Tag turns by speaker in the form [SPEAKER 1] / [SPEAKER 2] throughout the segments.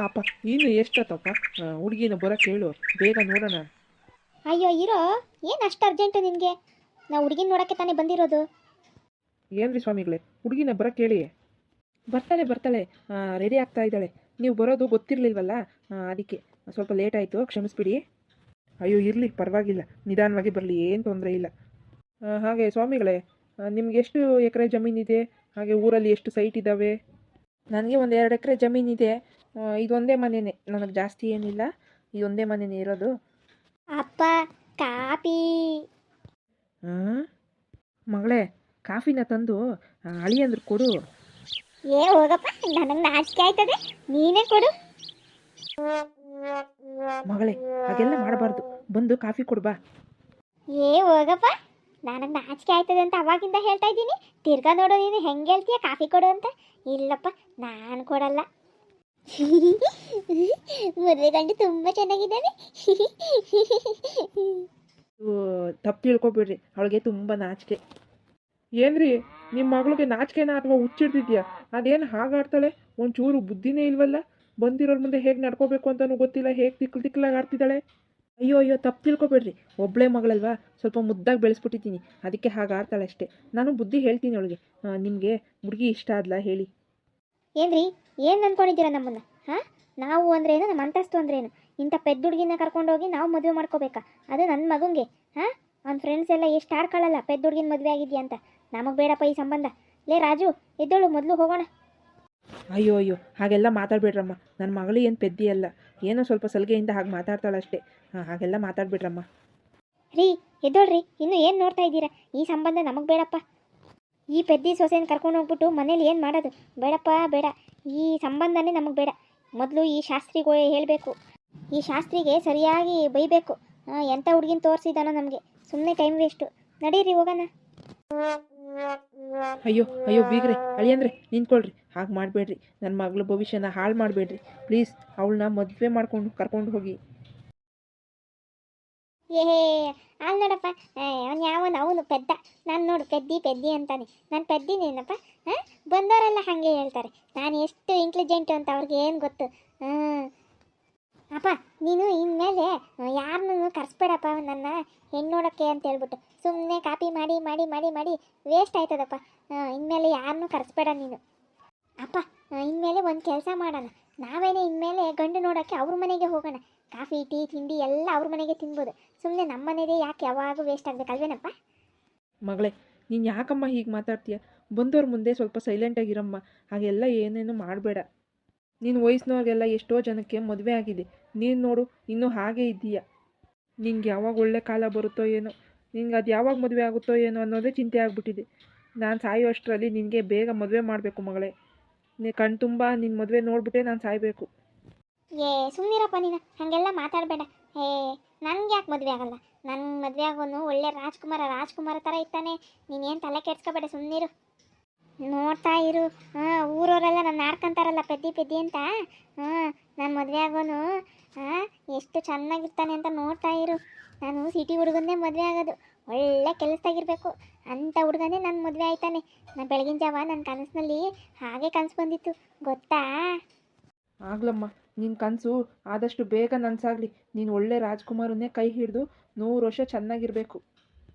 [SPEAKER 1] ಅಪ್ಪ ಇನ್ನು ಎಷ್ಟತ್ತಪ್ಪ ಹುಡುಗಿನ ಬರೋಕ್ಕೆ ಹೇಳು, ಬೇಗ ನೋಡೋಣ.
[SPEAKER 2] ಅಯ್ಯೋ ಇರೋ, ಏನು ಅಷ್ಟು ಅರ್ಜೆಂಟು ನಿನಗೆ? ನಾವು ಹುಡುಗಿನ ನೋಡೋಕ್ಕೆ ತಾನೇ ಬಂದಿರೋದು.
[SPEAKER 1] ಏನ್ರಿ ಸ್ವಾಮಿಗಳೇ, ಹುಡುಗಿನ ಬರೋಕ್ಕೆ ಹೇಳಿ. ಬರ್ತಾಳೆ ಬರ್ತಾಳೆ, ರೆಡಿ ಆಗ್ತಾ ಇದ್ದಾಳೆ. ನೀವು ಬರೋದು ಗೊತ್ತಿರಲಿಲ್ವಲ್ಲ, ಅದಕ್ಕೆ ಸ್ವಲ್ಪ ಲೇಟ್ ಆಯಿತು, ಕ್ಷಮಿಸ್ಬಿಡಿ. ಅಯ್ಯೋ ಇರಲಿ, ಪರವಾಗಿಲ್ಲ, ನಿಧಾನವಾಗಿ ಬರಲಿ, ಏನು ತೊಂದರೆ ಇಲ್ಲ. ಹಾಗೆ ಸ್ವಾಮಿಗಳೇ, ನಿಮ್ಗೆ ಎಷ್ಟು ಎಕರೆ ಜಮೀನಿದೆ? ಹಾಗೆ ಊರಲ್ಲಿ ಎಷ್ಟು ಸೈಟ್ ಇದ್ದಾವೆ? ನನಗೆ ಒಂದು 2 ಎಕರೆ ಜಮೀನಿದೆ. ಇದೊಂದೇ ಮನೆಯೇ, ನನಗೆ ಜಾಸ್ತಿ ಏನಿಲ್ಲ, ಇದೊಂದೇ ಮನೆಯೇ ಇರೋದು.
[SPEAKER 2] ಅಪ್ಪ ಕಾಪಿ.
[SPEAKER 1] ಮಗಳೇ, ಕಾಫಿನ ತಂದು ಅಳಿಯಂದ್ರೆ ಕೊಡು.
[SPEAKER 2] ಏ ಹೋಗಪ್ಪ, ನನಗೆ ನಾಚಿಕೆ ಆಯ್ತದೆ, ನೀನೇ ಕೊಡು.
[SPEAKER 1] ಮಗಳೇ, ಹಾಗೆಲ್ಲ ಮಾಡಬಾರ್ದು, ಬಂದು ಕಾಫಿ ಕೊಡು ಬಾ.
[SPEAKER 2] ಏ ಹೋಗಪ್ಪ, ನನಗೆ ನಾಚಿಕೆ ಆಯ್ತದೆ ಅಂತ ಅವಾಗಿಂದ ಹೇಳ್ತಾ ಇದ್ದೀನಿ. ತಿರ್ಗಾ ನೋಡು ನೀನು ಹೆಂಗೆ ಹೇಳ್ತೀಯ ಕಾಫಿ ಕೊಡು ಅಂತ. ಇಲ್ಲಪ್ಪ, ನಾನು ಕೊಡಲ್ಲ. ಮದುವೆ ಗಂಡು ತುಂಬ ಚೆನ್ನಾಗಿದ್ದಾನೆ.
[SPEAKER 1] ತಪ್ಪು ತಿಳ್ಕೊಬೇಡ್ರಿ, ಅವಳಿಗೆ ತುಂಬ ನಾಚಿಕೆ. ಏನ್ರಿ, ನಿಮ್ಮ ಮಗಳಿಗೆ ನಾಚಿಕೆನಾ ಅಥವಾ ಹುಚ್ಚಿಡ್ತಿದ್ಯಾ? ಅದೇನು ಹಾಗಾಡ್ತಾಳೆ, ಒಂಚೂರು ಬುದ್ಧಿನೇ ಇಲ್ವಲ್ಲ. ಬಂದಿರೋರ ಮುಂದೆ ಹೇಗೆ ನಡ್ಕೋಬೇಕು ಅಂತಲೂ ಗೊತ್ತಿಲ್ಲ, ಹೇಗೆ ತಿಕ್ಕಲಾಗಿ ಆಡ್ತಿದ್ದಾಳೆ. ಅಯ್ಯೋ ಅಯ್ಯೋ, ತಪ್ಪು ತಿಳ್ಕೊಬೇಡ್ರಿ, ಒಬ್ಬಳೇ ಮಗಳಲ್ವಾ, ಸ್ವಲ್ಪ ಮುದ್ದಾಗಿ ಬೆಳೆಸ್ಬಿಟ್ಟಿದ್ದೀನಿ, ಅದಕ್ಕೆ ಹಾಗೆ ಆಡ್ತಾಳೆ ಅಷ್ಟೇ. ನಾನು ಬುದ್ಧಿ ಹೇಳ್ತೀನಿ ಅವಳಿಗೆ. ನಿಮಗೆ ಹುಡುಗಿ ಇಷ್ಟ ಆದ್ಲಾ ಹೇಳಿ?
[SPEAKER 2] ಏನ್ರಿ, ಏನು ಅಂದ್ಕೊಂಡಿದ್ದೀರಾ ನಮ್ಮನ್ನು? ಹಾಂ, ನಾವು ಅಂದ್ರೇನು, ನಮ್ಮ ಅಂತಸ್ತು ಅಂದ್ರೇನು? ಇಂಥ ಪೆದ್ದ ಹುಡುಗಿನ ಕರ್ಕೊಂಡೋಗಿ ನಾವು ಮದುವೆ ಮಾಡ್ಕೋಬೇಕಾ? ಅದು ನನ್ನ ಮಗಂಗೆ. ಹಾಂ, ಅವ್ನ ಫ್ರೆಂಡ್ಸ್ ಎಲ್ಲ ಎಷ್ಟು ಆಡ್ಕೊಳ್ಳಲ್ಲ ಪೆದ್ದ ಹುಡುಗಿನ ಮದುವೆ ಆಗಿದ್ಯಾ ಅಂತ. ನಮಗೆ ಬೇಡಪ್ಪ ಈ ಸಂಬಂಧ. ಲೇ ರಾಜು, ಎದ್ದೋಳು, ಮೊದಲು ಹೋಗೋಣ.
[SPEAKER 1] ಅಯ್ಯೋ ಅಯ್ಯೋ, ಹಾಗೆಲ್ಲ ಮಾತಾಡ್ಬೇಡ್ರಮ್ಮ, ನನ್ನ ಮಗಳು ಏನು ಪೆದ್ದಿ ಅಲ್ಲ, ಏನೋ ಸ್ವಲ್ಪ ಸಲಿಗೆಯಿಂದ ಹಾಗೆ ಮಾತಾಡ್ತಾಳಷ್ಟೇ. ಹಾಗೆಲ್ಲ ಮಾತಾಡ್ಬೇಡ್ರಮ್ಮ.
[SPEAKER 2] ರೀ ಎದ್ದೋಳ್ರಿ, ಇನ್ನೂ ಏನು ನೋಡ್ತಾ ಇದ್ದೀರಾ? ಈ ಸಂಬಂಧ ನಮಗೆ ಬೇಡಪ್ಪ. ಈ ಪೆದ್ದಿ ಸೊಸೆನ ಕರ್ಕೊಂಡು ಹೋಗ್ಬಿಟ್ಟು ಮನೇಲಿ ಏನು ಮಾಡೋದು? ಬೇಡಪ್ಪ ಬೇಡ, ಈ ಸಂಬಂಧನೇ ನಮಗೆ ಬೇಡ. ಮೊದಲು ಈ ಶಾಸ್ತ್ರಿಗೂ ಹೇಳಬೇಕು, ಈ ಶಾಸ್ತ್ರಿಗೆ ಸರಿಯಾಗಿ ಬೈಬೇಕು. ಎಂಥ ಹುಡುಗಿನ ತೋರಿಸಿದಾನೋ ನಮಗೆ, ಸುಮ್ಮನೆ ಟೈಮ್ ವೇಸ್ಟು. ನಡೀರಿ ಹೋಗೋಣ.
[SPEAKER 1] ಅಯ್ಯೋ ಅಯ್ಯೋ ಬೀಗ್ರೆ, ಅಳಿಯಂದ್ರೆ ನಿಂತ್ಕೊಳ್ರಿ, ಹಾಗೆ ಮಾಡಬೇಡ್ರಿ, ನನ್ನ ಮಗಳ ಭವಿಷ್ಯನ ಹಾಳು ಮಾಡಬೇಡ್ರಿ ಪ್ಲೀಸ್. ಅವಳನ್ನ ಮದುವೆ ಮಾಡ್ಕೊಂಡು ಕರ್ಕೊಂಡು ಹೋಗಿ.
[SPEAKER 2] ಏ ಅಲ್ಲಿ ನೋಡಪ್ಪ, ಅವ್ನು ಯಾವನು, ಅವನು ಪೆದ್ದ. ನಾನು ನೋಡು ಪೆದ್ದಿ ಪೆದ್ದಿ ಅಂತಾನೆ. ನಾನು ಪೆದ್ದಿನೇನಪ್ಪ? ಹಾಂ, ಬಂದವರೆಲ್ಲ ಹಾಗೆ ಹೇಳ್ತಾರೆ ನಾನು ಎಷ್ಟು ಇಂಟೆಲಿಜೆಂಟು ಅಂತ. ಅವ್ರಿಗೆ ಏನು ಗೊತ್ತು? ಅಪ್ಪ, ನೀನು ಇನ್ಮೇಲೆ ಯಾರನ್ನೂ ಕರೆಸ್ಬೇಡಪ್ಪ ನನ್ನ ಹೆಣ್ಣು ನೋಡೋಕ್ಕೆ ಅಂತ ಹೇಳ್ಬಿಟ್ಟು. ಸುಮ್ಮನೆ ಕಾಪಿ ಮಾಡಿ ಮಾಡಿ ಮಾಡಿ ಮಾಡಿ ವೇಸ್ಟ್ ಆಯ್ತದಪ್ಪ. ಇನ್ಮೇಲೆ ಯಾರನ್ನೂ ಕರೆಸ್ಬೇಡ ನೀನು. ಅಪ್ಪ, ಇನ್ಮೇಲೆ ಒಂದು ಕೆಲಸ ಮಾಡೋಣ, ನಾವೇನೇ ಇನ್ಮೇಲೆ ಗಂಡು ನೋಡೋಕ್ಕೆ ಅವ್ರ ಮನೆಗೆ ಹೋಗೋಣ. ಕಾಫಿ ಟೀ ತಿಂಡಿ ಎಲ್ಲ ಅವ್ರ ಮನೆಗೆ ತಿನ್ಬೋದು. ಸುಮ್ಮನೆ ನಮ್ಮ ಮನೆಯದೇ ಯಾಕೆ ಯಾವಾಗೂ ವೇಸ್ಟ್ ಆಗಬೇಕಲ್ವೇನಪ್ಪ?
[SPEAKER 1] ಮಗಳೇ, ನೀನು ಯಾಕಮ್ಮ ಹೀಗೆ ಮಾತಾಡ್ತೀಯ? ಬಂದವ್ರ ಮುಂದೆ ಸ್ವಲ್ಪ ಸೈಲೆಂಟಾಗಿರಮ್ಮ, ಹಾಗೆಲ್ಲ ಏನೇನು ಮಾಡಬೇಡ. ನೀನು ವಯಸ್ಸಿನವ್ರಿಗೆಲ್ಲ ಎಷ್ಟೋ ಜನಕ್ಕೆ ಮದುವೆ ಆಗಿದೆ, ನೀನು ನೋಡು ಇನ್ನೂ ಹಾಗೇ ಇದ್ದೀಯ. ನಿಂಗೆ ಯಾವಾಗ ಒಳ್ಳೆ ಕಾಲ ಬರುತ್ತೋ ಏನೋ, ನಿಂಗೆ ಅದು ಯಾವಾಗ ಮದುವೆ ಆಗುತ್ತೋ ಏನೋ ಅನ್ನೋದೇ ಚಿಂತೆ ಆಗಿಬಿಟ್ಟಿದೆ. ನಾನು ಸಾಯೋ ಅಷ್ಟರಲ್ಲಿ ನಿನಗೆ ಬೇಗ ಮದುವೆ ಮಾಡಬೇಕು ಮಗಳೇ. ನೀ ಕಣ್ ತುಂಬ ನಿನ್ನ ಮದುವೆ ನೋಡಿಬಿಟ್ಟೆ ನಾನು ಸಾಯಬೇಕು.
[SPEAKER 2] ಏ ಸುಮ್ಮನಿರಪ್ಪ ನೀನು, ಹಾಗೆಲ್ಲ ಮಾತಾಡಬೇಡ. ಏ ನನಗೆ ಯಾಕೆ ಮದುವೆ ಆಗಲ್ಲ? ನನ್ನ ಮದುವೆ ಆಗೋನು ಒಳ್ಳೆ ರಾಜ್ಕುಮಾರ ಥರ ಇರ್ತಾನೆ. ನೀನೇನು ತಲೆ ಕೆಡ್ಸ್ಕೊಬೇಡ, ಸುಮ್ಮನಿರು, ನೋಡ್ತಾ ಇರು. ಊರವರೆಲ್ಲ ನನ್ನ ಆಡ್ಕೊಂತಾರಲ್ಲ ಪೆದ್ದಿ ಪೆದ್ದಿ ಅಂತ. ನನ್ನ ಮದುವೆ ಆಗೋನು ಎಷ್ಟು ಚೆನ್ನಾಗಿರ್ತಾನೆ ಅಂತ ನೋಡ್ತಾ ಇರು. ನಾನು ಸಿಟಿ ಹುಡುಗನ್ನೇ ಮದುವೆ ಆಗೋದು, ಒಳ್ಳೆ ಕೆಲಸದಾಗಿರಬೇಕು ಅಂಥ ಹುಡುಗನೇ ನನ್ನ ಮದುವೆ ಆಯ್ತಾನೆ. ನಾನು ಬೆಳಗಿನ ಜಾವ ನನ್ನ ಕನಸಿನಲ್ಲಿ ಹಾಗೆ ಕನಸು ಬಂದಿತ್ತು ಗೊತ್ತಾ?
[SPEAKER 1] ಆಗ್ಲಮ್ಮ, ನಿನ್ನ ಕನಸು ಆದಷ್ಟು ಬೇಗ ನನಸಾಗಲಿ. ನೀನು ಒಳ್ಳೆ ರಾಜ್ಕುಮಾರನ್ನೇ ಕೈ ಹಿಡಿದು 100 ವರ್ಷ ಚೆನ್ನಾಗಿರಬೇಕು.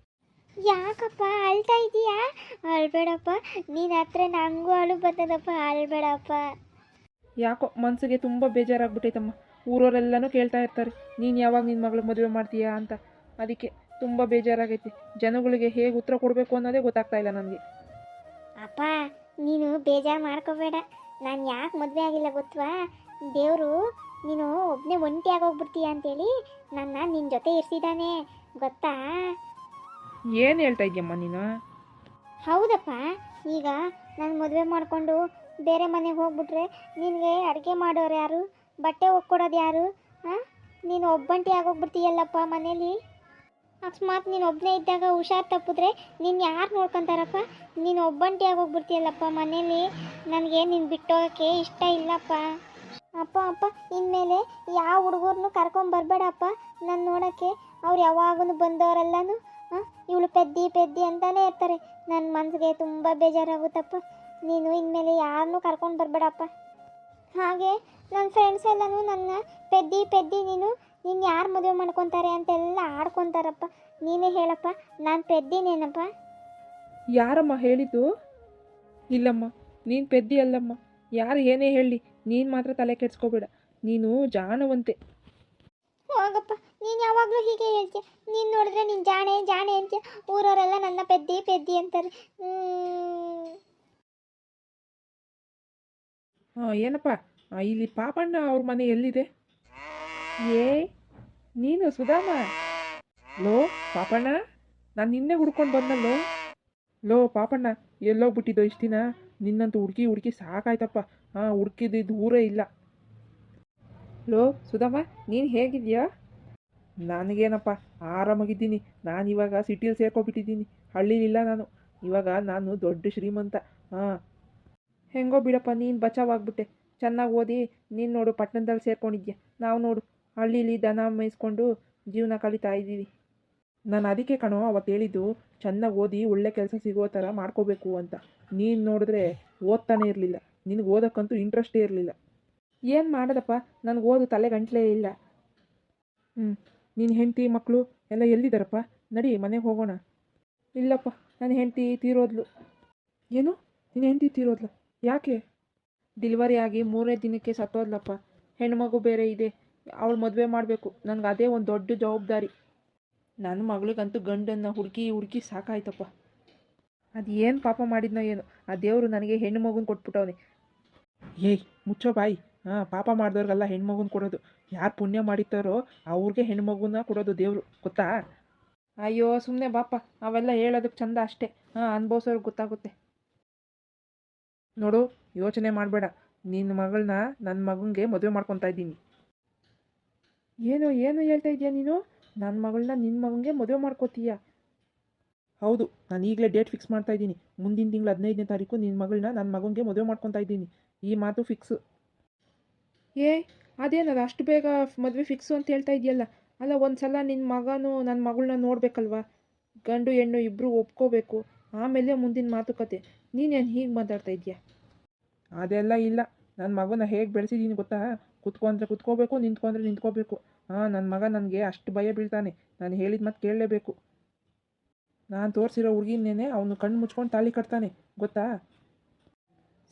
[SPEAKER 2] ಯಾಕಪ್ಪ ಅಳ್ತಾ ಇದೀಯಾ? ಅಳ್ಬೇಡಪ್ಪ, ನೀನು ಹತ್ರ ನನಗೂ ಅಳು ಬರ್ತದಪ್ಪ, ಅಳ್ಬೇಡಪ್ಪ.
[SPEAKER 1] ಯಾಕೋ ಮನಸ್ಸಿಗೆ ತುಂಬ ಬೇಜಾರಾಗ್ಬಿಟ್ಟೈತಮ್ಮ. ಊರವರೆಲ್ಲನೂ ಕೇಳ್ತಾ ಇರ್ತಾರೆ ನೀನು ಯಾವಾಗ ನಿನ್ನ ಮಗಳು ಮದುವೆ ಮಾಡ್ತೀಯಾ ಅಂತ. ಅದಕ್ಕೆ ತುಂಬ ಬೇಜಾರಾಗೈತಿ. ಜನಗಳಿಗೆ ಹೇಗೆ ಉತ್ತರ ಕೊಡಬೇಕು ಅನ್ನೋದೇ ಗೊತ್ತಾಗ್ತಾ ಇಲ್ಲ ನನಗೆ.
[SPEAKER 2] ಅಪ್ಪ, ನೀನು ಬೇಜಾರು ಮಾಡ್ಕೋಬೇಡ. ನಾನು ಯಾಕೆ ಮದುವೆ ಆಗಿಲ್ಲ ಗೊತ್ತಾ? ದೇವರು ನೀನು ಒಬ್ಬನೇ ಒಂಟಿ ಆಗೋಗ್ಬಿಡ್ತೀಯ ಅಂತೇಳಿ ನನ್ನ ನಿನ್ನ ಜೊತೆ ಇರಿಸಿದ್ದಾನೆ ಗೊತ್ತಾ?
[SPEAKER 1] ಏನು ಹೇಳ್ತಾ ಇದೆಯಮ್ಮ ನೀನು?
[SPEAKER 2] ಹೌದಪ್ಪ, ಈಗ ನಾನು ಮದುವೆ ಮಾಡಿಕೊಂಡು ಬೇರೆ ಮನೆಗೆ ಹೋಗ್ಬಿಟ್ರೆ ನಿನಗೆ ಅಡುಗೆ ಮಾಡೋರು ಯಾರು, ಬಟ್ಟೆ ಒಕ್ಕೊಡೋದು ಯಾರು? ನೀನು ಒಬ್ಬಂಟಿ ಆಗೋಗ್ಬಿಡ್ತೀಯಲ್ಲಪ್ಪ ಮನೇಲಿ. ಅಕಸ್ಮಾತ್ ನೀನು ಒಬ್ಬನೇ ಇದ್ದಾಗ ಹುಷಾರು ತಪ್ಪಿದ್ರೆ ನೀನು ಯಾರು ನೋಡ್ಕೊತಾರಪ್ಪ? ನೀನು ಒಬ್ಬಂಟಿ ಆಗೋಗ್ಬಿಡ್ತೀಯಲ್ಲಪ್ಪ ಮನೇಲಿ. ನನಗೆ ನೀನು ಬಿಟ್ಟೋಗೋಕ್ಕೆ ಇಷ್ಟ ಇಲ್ಲಪ್ಪ. ಅಪ್ಪ ಇನ್ಮೇಲೆ ಯಾವ ಹುಡುಗರನ್ನು ಕರ್ಕೊಂಬರ್ಬೇಡಪ್ಪ ನಾನು ನೋಡೋಕ್ಕೆ. ಅವ್ರು ಯಾವಾಗೂ ಬಂದವರೆಲ್ಲನೂ ಇವಳು ಪೆದ್ದಿ ಪೆದ್ದಿ ಅಂತಲೇ ಇರ್ತಾರೆ. ನನ್ನ ಮನಸ್ಸಿಗೆ ತುಂಬ ಬೇಜಾರಾಗುತ್ತಪ್ಪ. ನೀನು ಇನ್ಮೇಲೆ ಯಾರನ್ನೂ ಕರ್ಕೊಂಡು ಬರಬೇಡಪ್ಪ. ಹಾಗೆ ನನ್ನ ಫ್ರೆಂಡ್ಸ್ ಎಲ್ಲನೂ ನನ್ನ ಪೆದ್ದಿ ಪೆದ್ದಿ ನೀನು ಯಾರು ಮದುವೆ ಮಾಡ್ಕೊತಾರೆ ಅಂತೆಲ್ಲ ಆಡ್ಕೊತಾರಪ್ಪ. ನೀನೇ ಹೇಳಪ್ಪ, ನಾನು ಪೆದ್ದಿನೇನಪ್ಪ?
[SPEAKER 1] ಯಾರಮ್ಮ ಹೇಳಿದ್ದು? ಇಲ್ಲಮ್ಮ, ನೀನು ಪೆದ್ದಿ ಅಲ್ಲಮ್ಮ. ಯಾರು ಏನೇ ಹೇಳಿ ನೀನು ಮಾತ್ರ ತಲೆ ಕೆಡ್ಸ್ಕೋಬೇಡ. ನೀನು ಜಾಣವಂತೆ.
[SPEAKER 2] ಹೋಗಪ್ಪ, ನೀನು ಯಾವಾಗಲೂ ಹೀಗೆ ಹೇಳ್ತೀಯ. ನೀನು ನೋಡಿದ್ರೆ ನೀನು ಜಾಣೆ ಜಾಣೆ ಅಂತೀಯ. ಊರವರೆಲ್ಲ ನನ್ನ ಪೆದ್ದಿ ಪೆದ್ದಿ ಅಂತಾರೆ.
[SPEAKER 1] ಏನಪ್ಪ, ಇಲ್ಲಿ ಪಾಪಣ್ಣ ಅವ್ರ ಮನೆ ಎಲ್ಲಿದೆ? ಏ ನೀನು ಸುಧಾಮ? ಲೋ ಪಾಪಣ್ಣ, ನಾನು ನಿನ್ನೆ ಹುಡ್ಕೊಂಡು ಬಂದಲ್ಲೋ. ಲೋ ಪಾಪಣ್ಣ, ಎಲ್ಲೋಗ್ಬಿಟ್ಟಿದ್ದೋ ಇಷ್ಟು ದಿನ? ನಿನ್ನಂತೂ ಹುಡುಕಿ ಹುಡುಕಿ ಸಾಕಾಯ್ತಪ್ಪ. ಹುಡುಕಿದ್ದು ಊರೇ ಇಲ್ಲ. ಲೋ ಸುಧಾಮ, ನೀನು ಹೇಗಿದ್ಯಾ? ನನಗೇನಪ್ಪ, ಆರಾಮಾಗಿದ್ದೀನಿ. ನಾನು ಇವಾಗ ಸಿಟಿಯಲ್ಲಿ ಸೇರ್ಕೊಬಿಟ್ಟಿದ್ದೀನಿ. ಹಳ್ಳಿಲಿಲ್ಲ ನಾನು. ಇವಾಗ ನಾನು ದೊಡ್ಡ ಶ್ರೀಮಂತ. ಹೆಂಗೋ ಬಿಡಪ್ಪ, ನೀನು ಬಚಾವಾಗ್ಬಿಟ್ಟೆ. ಚೆನ್ನಾಗಿ ಓದಿ ನೀನು ನೋಡು ಪಟ್ಟಣದಲ್ಲಿ ಸೇರ್ಕೊಂಡಿದ್ಯಾ. ನಾವು ನೋಡು ಹಳ್ಳೀಲಿ ದನ ಮೇಯಿಸ್ಕೊಂಡು ಜೀವನ ಕಳೀತಾ ಇದ್ದೀವಿ. ನಾನು ಅದಕ್ಕೆ ಕಣೋ ಅವತ್ತು ಹೇಳಿದ್ದು, ಚೆನ್ನಾಗಿ ಓದಿ ಒಳ್ಳೆ ಕೆಲಸ ಸಿಗೋ ಥರ ಮಾಡ್ಕೋಬೇಕು ಅಂತ. ನೀನು ನೋಡಿದ್ರೆ ಓದ್ತಾನೆ ಇರಲಿಲ್ಲ. ನಿನಗೆ ಓದೋಕ್ಕಂತೂ ಇಂಟ್ರೆಸ್ಟೇ ಇರಲಿಲ್ಲ. ಏನು ಮಾಡೋದಪ್ಪ, ನನಗೆ ಓದು ತಲೆ ಗಂಟಲೇ ಇಲ್ಲ. ನಿನ್ನ ಹೆಂಡತಿ ಮಕ್ಕಳು ಎಲ್ಲ ಎಲ್ಲಿದ್ದಾರಪ್ಪ? ನಡಿ ಮನೆಗೆ ಹೋಗೋಣ. ಇಲ್ಲಪ್ಪ, ನನ್ನ ಹೆಂಡತಿ ತೀರೋದ್ಲು. ಏನು, ನಿನ್ನ ಹೆಂಡತಿ ತೀರೋದ್ಲು? ಯಾಕೆ? ಡಿಲಿವರಿ ಆಗಿ 3ನೇ ದಿನಕ್ಕೆ ಸತ್ತೋದ್ಲಪ್ಪ. ಹೆಣ್ಮಗು ಬೇರೆ ಇದೆ. ಅವಳು ಮದುವೆ ಮಾಡಬೇಕು. ನನಗೆ ಅದೇ ಒಂದು ದೊಡ್ಡ ಜವಾಬ್ದಾರಿ. ನನ್ನ ಮಗಳಿಗಂತೂ ಗಂಡನ್ನು ಹುಡುಕಿ ಹುಡುಕಿ ಸಾಕಾಯ್ತಪ್ಪ. ಅದು ಏನು ಪಾಪ ಮಾಡಿದ್ನೋ ಏನು, ಆ ದೇವರು ನನಗೆ ಹೆಣ್ಣು ಮಗುನ ಕೊಟ್ಬಿಟ್ಟವನೆ. ಏಯ್ ಮುಚ್ಚೋ ಬಾಯಿ. ಪಾಪ ಮಾಡಿದವ್ರಿಗೆಲ್ಲ ಹೆಣ್ಮಗುನ ಕೊಡೋದು. ಯಾರು ಪುಣ್ಯ ಮಾಡಿರ್ತಾರೋ ಅವ್ರಿಗೆ ಹೆಣ್ಮಗುನ ಕೊಡೋದು ದೇವರು, ಗೊತ್ತಾ? ಅಯ್ಯೋ ಸುಮ್ಮನೆ ಬಾಪ, ಅವೆಲ್ಲ ಹೇಳೋದಕ್ಕೆ ಚಂದ ಅಷ್ಟೇ. ಅನುಭವಿಸೋರ್ಗೆ ಗೊತ್ತಾಗುತ್ತೆ. ನೋಡು, ಯೋಚನೆ ಮಾಡಬೇಡ. ನಿನ್ನ ಮಗಳನ್ನ ನನ್ನ ಮಗನಿಗೆ ಮದುವೆ ಮಾಡ್ಕೊತಾ ಇದ್ದೀನಿ. ಏನು ಏನು ಹೇಳ್ತಾ ಇದೆಯಾ ನೀನು? ನನ್ನ ಮಗಳನ್ನ ನಿನ್ನ ಮಗನಿಗೆ ಮದುವೆ ಮಾಡ್ಕೋತೀಯಾ? ಹೌದು, ನಾನು ಈಗಲೇ ಡೇಟ್ ಫಿಕ್ಸ್ ಮಾಡ್ತಾ ಇದ್ದೀನಿ. ಮುಂದಿನ ತಿಂಗಳು 15ನೇ ತಾರೀಕು ನಿನ್ನ ಮಗಳನ್ನ ನನ್ನ ಮಗನಿಗೆ ಮದುವೆ ಮಾಡ್ಕೊತಾ ಇದ್ದೀನಿ. ಈ ಮಾತು ಫಿಕ್ಸು. ಅದೇನದು ಅಷ್ಟು ಬೇಗ ಮದುವೆ ಫಿಕ್ಸು ಅಂತ ಹೇಳ್ತಾ ಇದೆಯಲ್ಲ? ಅಲ್ಲ, ಒಂದು ಸಲ ನಿನ್ನ ಮಗನೂ ನನ್ನ ಮಗಳನ್ನ ನೋಡಬೇಕಲ್ವ? ಗಂಡು ಹೆಣ್ಣು ಇಬ್ಬರು ಒಪ್ಕೋಬೇಕು, ಆಮೇಲೆ ಮುಂದಿನ ಮಾತುಕತೆ. ನೀನೇನು ಹೀಗೆ ಮಾತಾಡ್ತಾ ಇದೆಯಾ? ಅದೆಲ್ಲ ಇಲ್ಲ. ನನ್ನ ಮಗನ ಹೇಗೆ ಬೆಳೆಸಿದ್ದೀನಿ ಗೊತ್ತಾ? ಕುತ್ಕೊಂಡ್ರೆ ಕುತ್ಕೋಬೇಕು, ನಿಂತ್ಕೊಂಡ್ರೆ ನಿಂತ್ಕೋಬೇಕು. ನನ್ನ ಮಗ ನನಗೆ ಅಷ್ಟು ಭಯ ಬೀಳ್ತಾನೆ. ನಾನು ಹೇಳಿದ ಮತ್ತೆ ಕೇಳಲೇಬೇಕು. ನಾನು ತೋರಿಸಿರೋ ಹುಡುಗಿನೇನೆ ಅವನು ಕಣ್ಣು ಮುಚ್ಕೊಂಡು ತಾಳಿ ಕಟ್ತಾನೆ, ಗೊತ್ತಾ?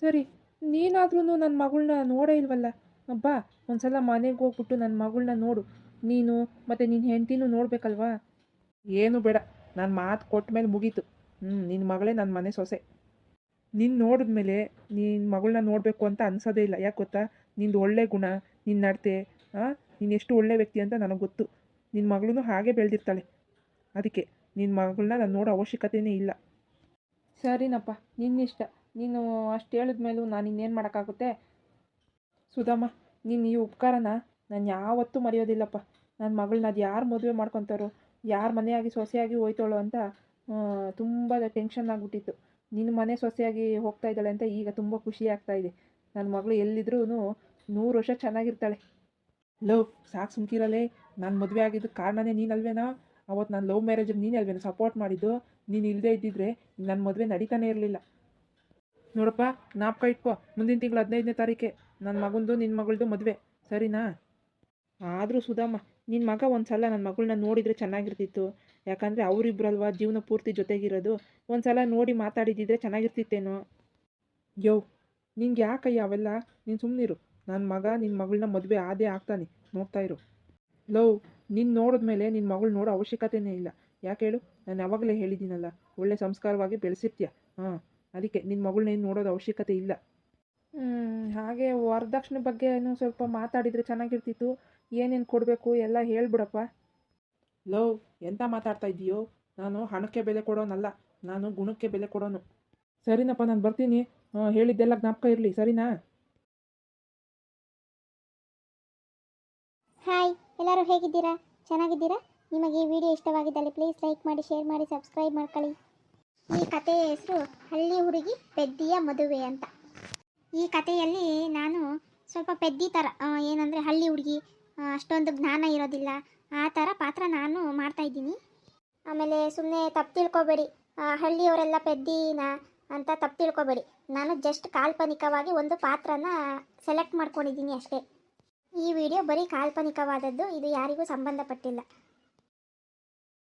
[SPEAKER 1] ಸರಿ, ನೀನಾದ್ರೂ ನನ್ನ ಮಗಳನ್ನ ನೋಡೇ ಇಲ್ವಲ್ಲ? ಬಾ, ಒಂದು ಸಲ ಮನೆಗೆ ಹೋಗ್ಬಿಟ್ಟು ನನ್ನ ಮಗಳನ್ನ ನೋಡು. ನೀನು ಮತ್ತು ನಿನ್ನ ಹೆಂಡ್ತಿನೂ ನೋಡಬೇಕಲ್ವಾ? ಏನು ಬೇಡ, ನಾನು ಮಾತು ಕೊಟ್ಟ ಮೇಲೆ ಮುಗೀತು. ನಿನ್ನ ಮಗಳೇ ನನ್ನ ಮನೆ ಸೊಸೆ. ನೀನು ನೋಡಿದ್ಮೇಲೆ ನಿನ್ನ ಮಗಳನ್ನ ನೋಡಬೇಕು ಅಂತ ಅನ್ಸೋದೇ ಇಲ್ಲ. ಯಾಕೆ ಗೊತ್ತಾ? ನಿಂದು ಒಳ್ಳೆ ಗುಣ, ನಿನ್ನ ನಡತೆ, ನೀನು ಎಷ್ಟು ಒಳ್ಳೆ ವ್ಯಕ್ತಿ ಅಂತ ನನಗೆ ಗೊತ್ತು. ನಿನ್ನ ಮಗಳೂ ಹಾಗೆ ಬೆಳೆದಿರ್ತಾಳೆ. ಅದಕ್ಕೆ ನಿನ್ನ ಮಗಳನ್ನ ನಾನು ನೋಡೋ ಅವಶ್ಯಕತೆಯೇ ಇಲ್ಲ. ಸರಿನಪ್ಪ, ನಿನ್ನಿಷ್ಟ. ನೀನು ಅಷ್ಟು ಹೇಳಿದ್ಮೇಲೂ ನಾನು ಇನ್ನೇನು ಮಾಡೋಕ್ಕಾಗುತ್ತೆ? ಸುಧಾಮ, ನೀನು ಈ ಉಪಕಾರನ ನಾನು ಯಾವತ್ತೂ ಮರೆಯೋದಿಲ್ಲಪ್ಪ. ನನ್ನ ಮಗಳನ್ನ ಅದು ಯಾರು ಮದುವೆ ಮಾಡ್ಕೊತಾರೋ, ಯಾರು ಮನೆಯಾಗಿ ಸೊಸೆಯಾಗಿ ಹೋಯ್ತಾಳೋ ಅಂತ ತುಂಬ ಟೆನ್ಷನ್ ಆಗಿಬಿಟ್ಟಿತ್ತು. ನಿನ್ನ ಮನೆ ಸೊಸೆಯಾಗಿ ಹೋಗ್ತಾ ಇದ್ದಾಳೆ ಅಂತ ಈಗ ತುಂಬ ಖುಷಿ ಆಗ್ತಾಯಿದೆ. ನನ್ನ ಮಗಳು ಎಲ್ಲಿದ್ರೂ 100 ವರ್ಷ ಚೆನ್ನಾಗಿರ್ತಾಳೆ. ಲವ್ ಸಾಕು ಸುಮ್ಕಿರಲೇ. ನಾನು ಮದುವೆ ಆಗಿದ್ದಕ್ಕೆ ಕಾರಣನೇ ನೀನಲ್ವೇನಾ? ಅವತ್ತು ನಾನು ಲವ್ ಮ್ಯಾರೇಜಿಗೆ ನೀನೇ ಅಲ್ವೇನೋ ಸಪೋರ್ಟ್ ಮಾಡಿದ್ದು? ನೀನು ಇಲ್ಲದೇ ಇದ್ದಿದ್ರೆ ನನ್ನ ಮದುವೆ ನಡೀತಾನೆ ಇರಲಿಲ್ಲ. ನೋಡಪ್ಪ, ಜ್ಞಾಪಕ ಇಟ್ಕೋ, ಮುಂದಿನ ತಿಂಗಳು 15ನೇ ತಾರೀಕೆ ನನ್ನ ಮಗಂದು ನಿನ್ನ ಮಗಳದು ಮದುವೆ, ಸರಿನಾ? ಆದರೂ ಸುಧಾಮ, ನಿನ್ನ ಮಗ ಒಂದು ಸಲ ನನ್ನ ಮಗಳನ್ನ ನೋಡಿದರೆ ಚೆನ್ನಾಗಿರ್ತಿತ್ತು. ಯಾಕಂದರೆ ಅವರಿಬ್ಬರಲ್ವ ಜೀವನ ಪೂರ್ತಿ ಜೊತೆಗಿರೋದು. ಒಂದು ಸಲ ನೋಡಿ ಮಾತಾಡಿದ್ದಿದ್ರೆ ಚೆನ್ನಾಗಿರ್ತಿತ್ತೇನೋ. ನಿನ್ಗೆ ಯಾಕಯ್ಯ ಅವೆಲ್ಲ? ನೀನು ಸುಮ್ಮನಿರು. ನನ್ನ ಮಗ ನಿನ್ನ ಮಗಳನ್ನ ಮದುವೆ ಆದೇ ಆಗ್ತಾನೆ, ನೋಡ್ತಾ ಇರು. ನಿನ್ನ ನೋಡಿದ್ಮೇಲೆ ನಿನ್ನ ಮಗಳು ನೋಡೋ ಅವಶ್ಯಕತೆಯೇ ಇಲ್ಲ. ಯಾಕೆ ಹೇಳು? ನಾನು ಯಾವಾಗಲೇ ಹೇಳಿದ್ದೀನಲ್ಲ, ಒಳ್ಳೆ ಸಂಸ್ಕಾರವಾಗಿ ಬೆಳೆಸಿರ್ತೀಯ. ಅದಕ್ಕೆ ನಿನ್ನ ಮಗಳನ್ನೇನು ನೋಡೋದು ಅವಶ್ಯಕತೆ ಇಲ್ಲ. ಹಾಗೆ ವರದಕ್ಷಿಣೆ ಬಗ್ಗೆ ಸ್ವಲ್ಪ ಮಾತಾಡಿದರೆ ಚೆನ್ನಾಗಿರ್ತಿತ್ತು. ಏನೇನು ಕೊಡಬೇಕು ಎಲ್ಲ ಹೇಳ್ಬಿಡಪ್ಪ. ಎಂತ ಮಾತಾಡ್ತಾ ಇದೀಯೋ? ನಾನು ಹಣಕ್ಕೆ ಬೆಲೆ ಕೊಡೋನಲ್ಲ, ನಾನು ಗುಣಕ್ಕೆ ಬೆಲೆ ಕೊಡೋನು. ಸರಿನಪ್ಪ, ನಾನು ಬರ್ತೀನಿ. ಹೇಳಿದ್ದೆಲ್ಲ ಜ್ಞಾಪಕ ಇರಲಿ, ಸರಿನಾ?
[SPEAKER 2] ಹಾಯ್, ಎಲ್ಲರೂ ಹೇಗಿದ್ದೀರಾ? ಚೆನ್ನಾಗಿದ್ದೀರಾ? ನಿಮಗೆ ಈ ವಿಡಿಯೋ ಇಷ್ಟವಾಗಿದ್ದಲ್ಲಿ ಪ್ಲೀಸ್ ಲೈಕ್ ಮಾಡಿ, ಶೇರ್ ಮಾಡಿ, ಸಬ್ಸ್ಕ್ರೈಬ್ ಮಾಡ್ಕೊಳ್ಳಿ. ಈ ಕಥೆಯ ಹೆಸರು ಹಳ್ಳಿ ಹುಡುಗಿ ಪೆದ್ದಿಯ ಮದುವೆ ಅಂತ. ಈ ಕಥೆಯಲ್ಲಿ ನಾನು ಸ್ವಲ್ಪ ಪೆದ್ದಿ ಥರ, ಏನಂದರೆ ಹಳ್ಳಿ ಹುಡುಗಿ, ಅಷ್ಟೊಂದು ಜ್ಞಾನ ಇರೋದಿಲ್ಲ, ಆ ಥರ ಪಾತ್ರ ನಾನು ಮಾಡ್ತಾಯಿದ್ದೀನಿ. ಆಮೇಲೆ ಸುಮ್ಮನೆ ತಪ್ಪು ತಿಳ್ಕೊಬೇಡಿ, ಹಳ್ಳಿಯವರೆಲ್ಲ ಪೆದ್ದಿನ ಅಂತ ತಪ್ಪು ತಿಳ್ಕೊಬೇಡಿ. ನಾನು ಜಸ್ಟ್ ಕಾಲ್ಪನಿಕವಾಗಿ ಒಂದು ಪಾತ್ರನ ಸೆಲೆಕ್ಟ್ ಮಾಡ್ಕೊಂಡಿದ್ದೀನಿ ಅಷ್ಟೇ. ಈ ವಿಡಿಯೋ ಬರೀ ಕಾಲ್ಪನಿಕವಾದದ್ದು, ಇದು ಯಾರಿಗೂ ಸಂಬಂಧಪಟ್ಟಿಲ್ಲ.